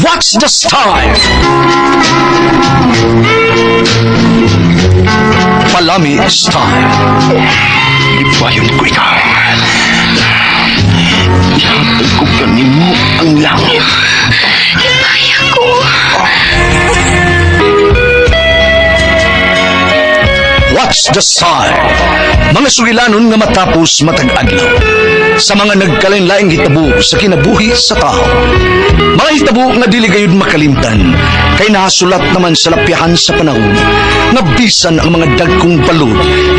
What's the style? Palami style. Ibayon ko ikaw. Ihatag ko kanimo ang langit. Kaya ko. What's the sign? Mga sugilanon nga matapos matag-adlaw. Sa mga nagkalain-laing hitabo sa kinabuhi sa tao. Mga hitabo nga dili gayud makalimtan, kay nahasulat naman sa lapyahan sa panahon, nga bisan ang mga dagkong balod,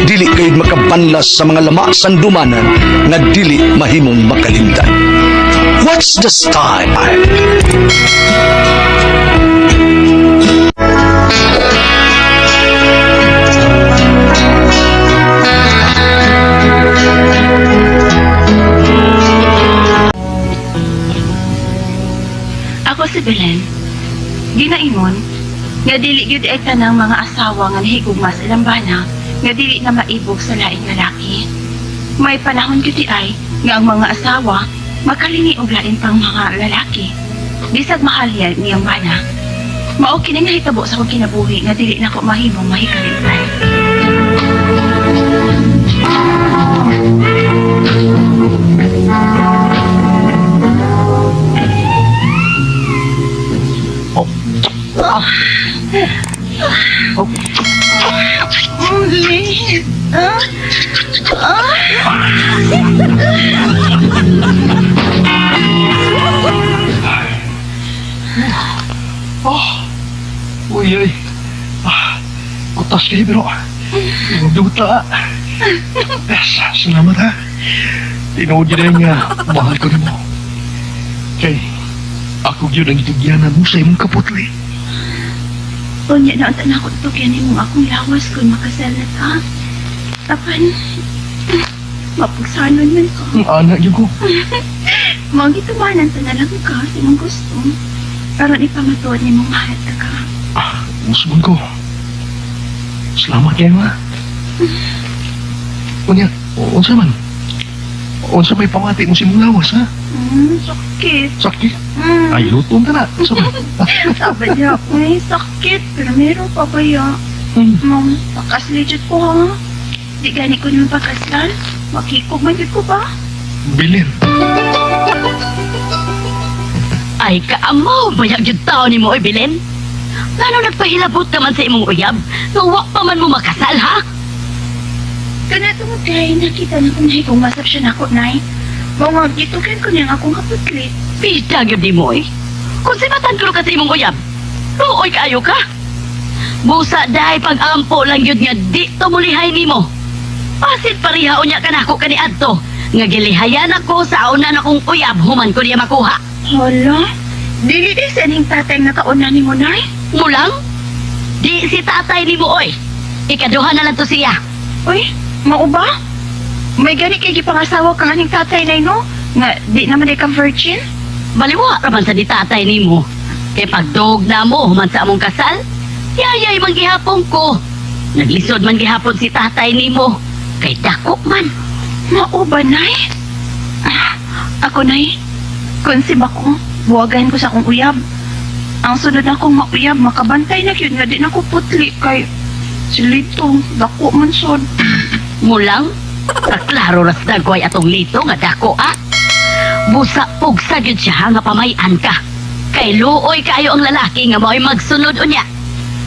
dili gayud makabanlas sa mga lama sandumanan, nga dili mahimong makalimtan. What's the style? Ako si Belen. Ginaingon, nga dili gyud ay tanang mga asawa nga nahigugma sa ilang bana, nga dili na maibog sa laing lalaki. May panahon gyud ay nga ang mga asawa makalingi og lain pang mga lalaki. Bisag mahal yan niyang bana. Mao kini nga hitabo sa akong kinabuhi nga dili nako mahimong mahikalimtan. Uy, ay. Kutas kayo, pero duta. Yes, salamat ha. Tinood yun nga, mahal ko rin mo. Kay, ako yun ang itugyanan mo sa imong kaputli. Unya na ang tanakot to kaya mong akong lawas kung makasalat ha. Tapan, mapagsanon man ko. Ang anak yun ko. Mga gitumanan sa nalang ka sa imong gusto. Karon ipamatuod ni mong mahal ka. Musbon ko. Salamat kayo ha. Unya, unsa man? Unsa may pamati mo si mong lawas ha? Sakit. Sakit? Ay, luton ka na. Unsa man? Sabi niya, may sakit. Pero meron pa ba ya? Ma'am, pakas legit ko ha. Di gani ko naman pakasal. Makikog man yun ko ba? Bilin. Ay, kaamaw, bayag yung tao ni mo, Belen. Lalo nagpahilabot ka man sa imong uyab, nawak pa man mo makasal, ha? Kanato mo kay nakita na kung nahigong masap siya na ako, Nay. Mga gitukin ko niyang akong kaputlit. Pista yun di mo, eh. Kung simatan ko ka sa imong uyab, luoy kaayo ka. Busa dahi pag-ampo lang yun nga di tumulihay ni mo. Pasit pariha unya ka na ako kani adto. Nga gilihayan ako sa una na kong uyab, human ko niya makuha. Hala? Dili di sa ning tatay nga kauna ni mo, Nay? Mulang? Di si tatay ni mo, oy. Ikaduha na lang to siya. Uy, mao ba? May gani kay gipangasawa ka ning tatay, Nay, no? Nga di naman di ka virgin? Baliwa raman sa di tatay ni mo. Kay pagdog na mo, human sa among kasal, yayay man gihapon ko. Naglisod man gihapon si tatay ni mo. Kay dako man. Mao ba, Nay? Ako, Nay. Konsib ako. Buwagahin ko sa akong uyab. Ang sunod na akong mauyab, makabantay na yun nga din ako putli kay silito, dako man sod. Mulang, kaklaro ras dagway atong lito nga dako, ah. Busa pugsa gyud siya nga pamayan ka. Kay luoy kayo ang lalaki nga mao'y magsunod unya.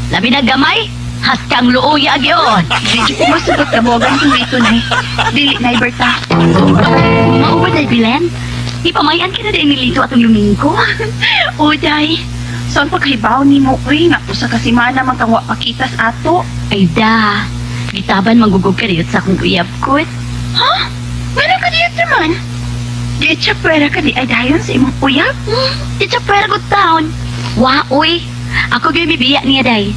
Labi na gamay, haskang luoy agyon. Di ko masubot na buwagan kong dito, Nay. Dili, Nay, Berta. Maubad ay Bilen. Ipamayan ka na din nilito atong lumingko. Uday, saan pagkaibaw ni mo, uy, nga po sa kasimana magkawa pakitas ato. Ay da, gitaban manggugog ka riyot sa akong uyab ko. Ha? Ano ka diyot naman? Di siya pwera ka di ay dayon sa imong uyab? Di siya pwera ko taon. Wa, uy. Ako gyud bibiya niya, day.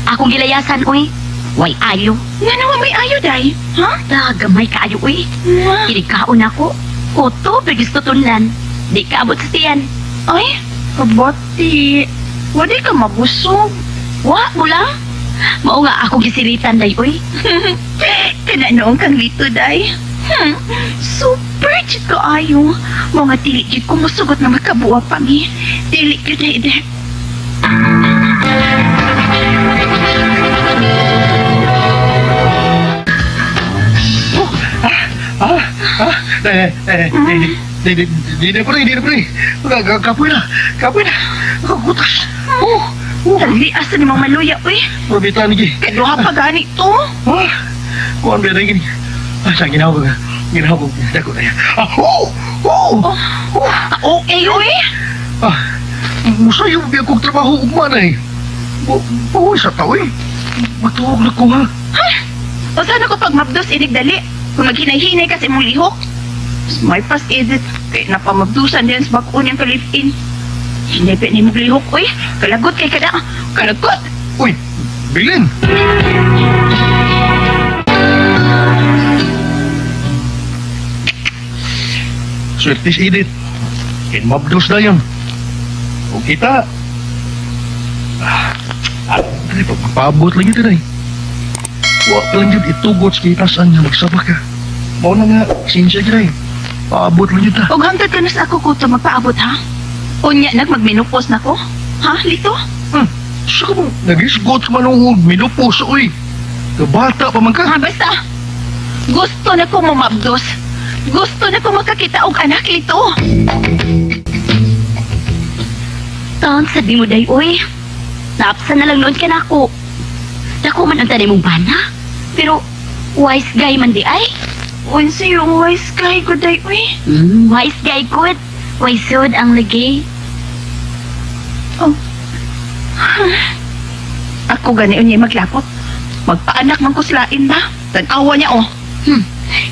Akong gilayasan, uy. Way ayo. Nga naman may ayo, day. Ha? Gamay ka ayo, uy. Wow. Kinikaon ako. Kuto, bigis tutunlan. Di ka abot sa tiyan. Ay, kabati. Wadi ka mabusog. Wa, mula. Mao nga ako gisiritan, day, uy. Kana noong kang lito, day. Super jud ko ayo. Mga dili jud ko musugot na makabuwag pa mi. Dili jud na ide. Di na pre. Kapoy na. Kutas. Dali asa ni mong maluya uy. Probita ni. Kaduha pa gani to. Kuan ba rin gini? Sa ginawa ko. Dako na yan. Okay uy. Musayo biya kong trabaho ugman eh. Bawa sa tao eh. Matuog na ko ha. O sana ko pag mabdos inig dali. Kung naghinay-hinay kasi mong lihok. May pas edit. Kaya napamabdusan din sa bakun yung kalipin. Hinipin ni mong lihok uy. Kalagot kay kada. Kalagot. Uy, Bilin. Swertis edit. Mabdos na yun. Kung kita. Ay, pagpapaabot lang yun eh. Huwag lang yun itugot sa kita saan niya magsabak ka. Mau na nga, sinsya ka eh. Paabot lang yun ta. Huwag hangtod ka na sa ako ko ito magpaabot ha. Unya magminupos na ko. Ha, Lito? Saka mo, nag-isgot ka manungod, minupos, uy. Kabata pa man ka. Basta. Gusto na ko mamabdos. Gusto na ko makakita og anak, Lito. Taon, sabi mo day, uy. Naapsa na lang noon ka na ako. Dako man ang tanay mong bana. Pero, wise guy man di ay. Unsa yung wise guy ko, day, uy. Wise guy good. Wise sod ang lagi. Ako gani unya maglapot. Magpaanak man ko silain ba? Tanawa niya, oh.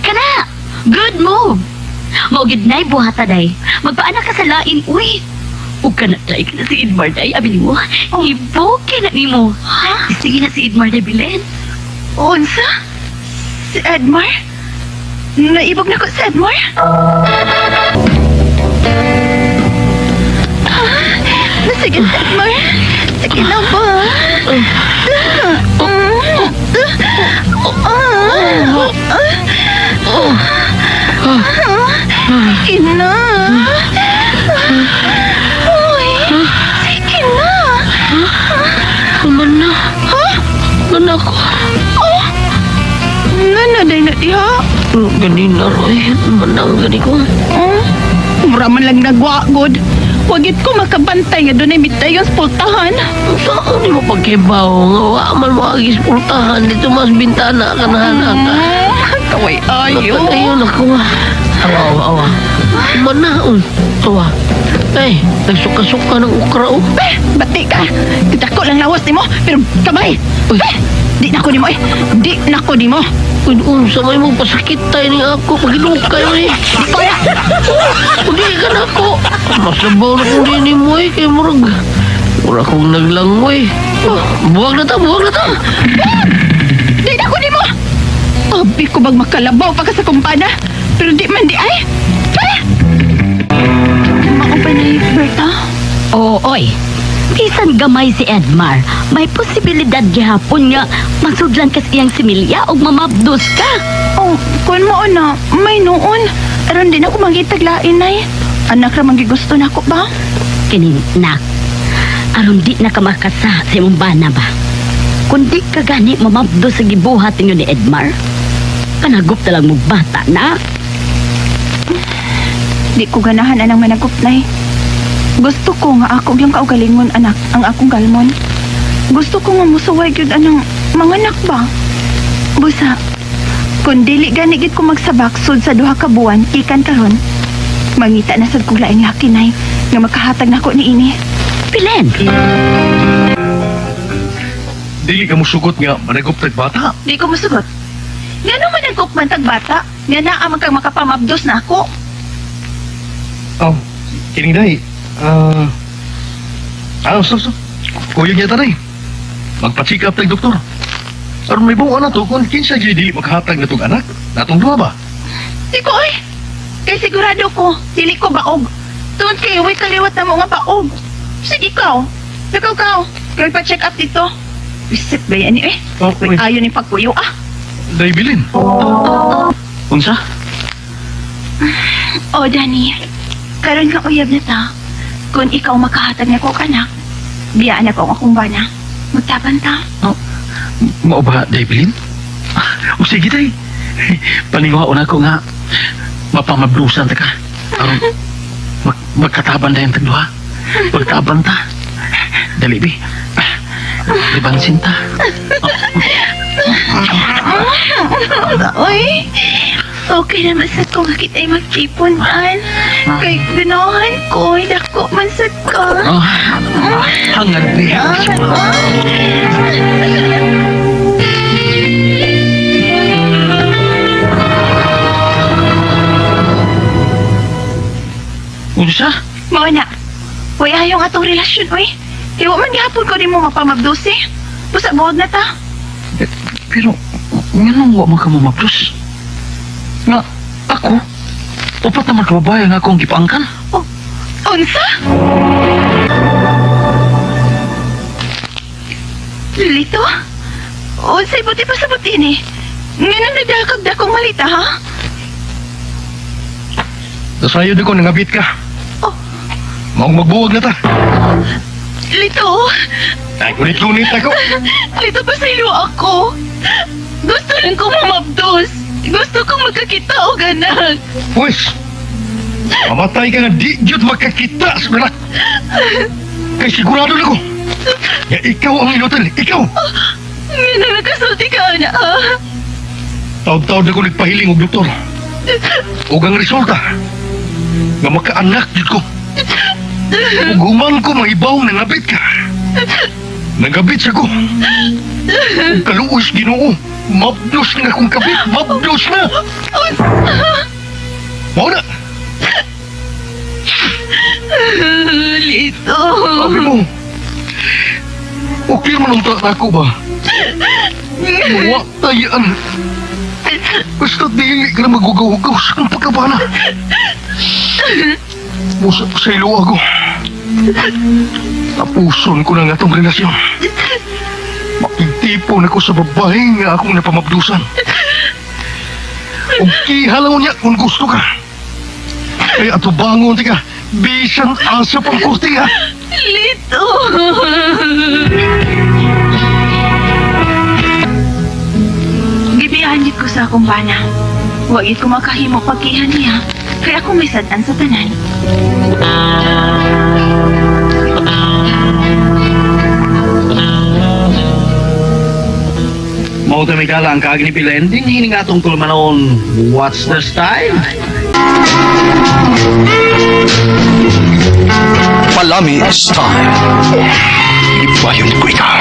Kana! Good move! Maugid na'y buhata day. Magpaanak ka sa lain, uy. Huwag ka na try ka na si Edmar day. Abi ni mo, ibo ka na ni mo. Ha? Sige na si Edmar day, Bilen. Unsa? Si Edmar? Naibog na ko si Edmar? Sige, si Edmar. Sige na ba? Sige na. Uy, sige na. Mana? Ha? Mana ko? Oh, nga na day na diha. Ganina, Roy. Manang gani ko. Mura man lang nagwagod. Wagit ko makabantay nga doon ay mitayon sa pultahan. Saan di mo pagkibaw nga wa man mo agis pultahan dito mas bintana kanahan ka. Kaway ayo. Ayun ako. Awa. Mana awa. Nagsuka-suka ng ukra oh. Bati ka. Dako lang lawas ni mo. Pero kamay. Di na ko ni mo eh. Di na ko ni mo. Sa may mo pasakit tayo ni ako pagilukay mo eh. Kaya. Hindi ka na ako. Masabaw na kung din mo eh. Kaya murag. Mura kong naglangoy. Buwag na ta. Di na ko ni mo. Abi ko bang makalabaw pa ka sa kumpana. Pero di man di ay. Maupay ni Berta. Oy. Bisan gamay si Edmar, may posibilidad gihapon nga masudlan ka siyang similya o mamabdos ka. Oh, kun mo na, may noon. Aron din ako mangitaglain na Anak ra gusto na ako ba? Kinin, nak. Aron di na ka makasa sa imong bana ba? Kung di ka gani mamabdos sa gibuhat ninyo ni Edmar, kanagop na lang mo bata na. Di ko ganahan anang managop na Gusto ko nga ako yung kaugalingon anak, ang akong galmon. Gusto ko nga musuway gyud anang mga anak ba? Busa, kung dili gani gid ko magsabaksod sa duha ka buwan, ikan karon, mangita na sad kong laing hakinay nga makahatag nako ni ini. Pilen! Dili ka mo sugot nga, managop tag bata. Di ko masugot. Nga naman nagkop man tag bata, nga naa man kang makapamabdos na ako. Kining day. So. Kuya niya tanay. Magpa-check up tag doktor. Aron may buwan na to kung kinsa gyud dili makahatag na tong anak. Natong duha ba? Di ko ay. Kay sigurado ko, dili ko baog. Tuon kay way kaliwat na mo nga baog. Sige ikaw. Ikaw. Kaya pa-check up dito. Visit ba yan eh? Okay. Ayaw ni pagpuyo Day bilin. Unsa? O, Dani, karon kang uyab na ta. Kung ikaw makahatag na ko anak, biyaan ako ang akong bana. Magtaban ta. Mao ba, Daylin? O sige, day. Paningaon ako nga. Mapamablusan ta ka. Aron, magkataban na yung tagduha. Magtaban ta. Dali, bi. Libansin ta. Uy, okay naman sa ko nga kita'y magkipunan. Kay ganahan ko, dako man sa ka. Hangad, bi. Unsa? Mao na. Uy, ayong atong relasyon, uy. Iwa man gihapon ko di mo mapamabdusi. Pusa buwag na ta. Pero, nga nang wa man ka mamablos. Nga, ako? Upat naman kababaya nga akong gipaangkan. Unsa? Lito? Unsay buti pa sa buti ni? Ngayon nagdakag dakong malita, ha? Nasayo di ko, nangabit ka. Oh. Maong magbuwag na ta. Lito? Ay, kunit-kunit ako. Lito pa sa ilo ako. Gusto lang kong mamabdos. Gusto kong magkakita o ganag. Pues, mamatay ka nga di jud magkakita sa banak. Kay sigurado na ko. Ya, ikaw ang inutan, ikaw. Ngayon na nagkasulti ka, anak, ha? Taon-taon na ko nagpahiling og doktor. Ug ang resulta, nga makaanak jud ko. Ug human ko maibaw na nabit ka. Nagabit sa ko. Ug kaluoy Ginoo. Mabdos na akong kabit. Mabdos na. Mao na. Lito. Sabi mo. Okay man ang na ako ba? Wa tayaan. Basta dili ka na magugaw-gaw sa kang pagkabana. Musa sa ilo ako. Tapuson ko na nga itong relasyon. Makitipon ako sa babae nga akong napamabdusan. Kung kihalaw niya kung gusto ka. Kaya ato bangon ka. Bisan asa pang kurti ha. Lito. Gibiyahan ko sa akong bana. Huwag ko makahimo pagkihan niya. Kaya ako may sadan sa tanan. Mau kami kalang kaagni pila ending hini nga tungkol manon. What's the style? Palami Style. Ibayon ko ikaw.